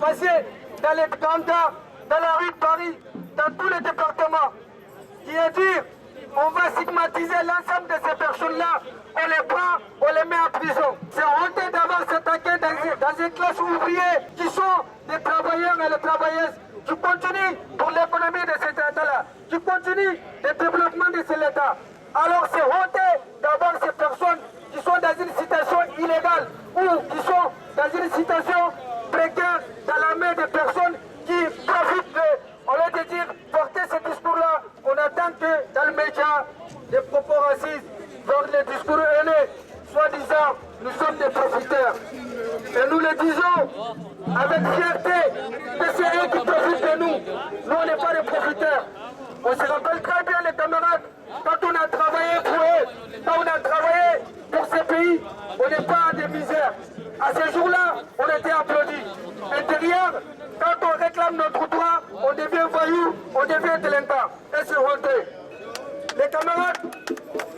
passer dans les grandes gares, dans la rue de Paris, dans tous les départements, qui est dire on va stigmatiser l'ensemble de ces personnes-là, on les prend, on les met en prison. C'est honteux d'avoir s'attaquer dans une classe ouvrière qui sont des travailleurs et des travailleuses qui continuent pour l'économie de cet État-là, qui continuent le développement de cet État. Alors c'est honteux d'avoir ces personnes qui sont dans une situation illégale ou qui sont dans une situation précaire dans la main des personnes qui profitent de, au lieu de dire, porter ce discours-là, on attend que dans le média, les propos racistes, dans les discours haineux, soi-disant, nous sommes des profiteurs. Et nous le disons avec fierté que c'est eux qui profitent de nous. Nous, on n'est pas des profiteurs. On se rappelle très bien, les camarades, quand on a travaillé pour eux, quand on a travaillé pour ces pays, on n'est pas des misères. À ce jour-là, on était applaudis. Et derrière, quand on réclame notre droit, on devient voyou, on devient délinquant. Et c'est honteux. Les camarades,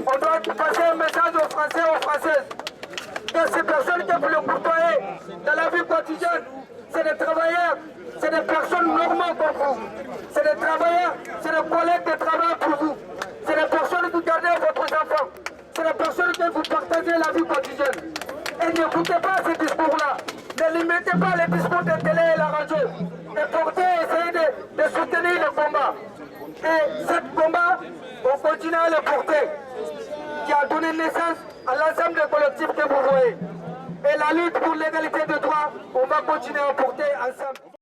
on doit passer un message aux Français, aux Françaises. Que ces personnes qui vous le côtoyer dans la vie quotidienne, c'est des travailleurs, c'est des personnes normales comme vous. C'est des travailleurs, c'est des collègues de travail pour vous. C'est des personnes qui gardent votre enfant. C'est des personnes qui vous partagez la vie quotidienne. Et n'écoutez pas ces discours-là. Ne limitez pas les discours de télé et la radio. Et portez, essayez de soutenir le combat. Et ce combat, on continue à le porter, qui a donné naissance à l'ensemble des collectifs que vous voyez. Et la lutte pour l'égalité de droits, on va continuer à porter ensemble.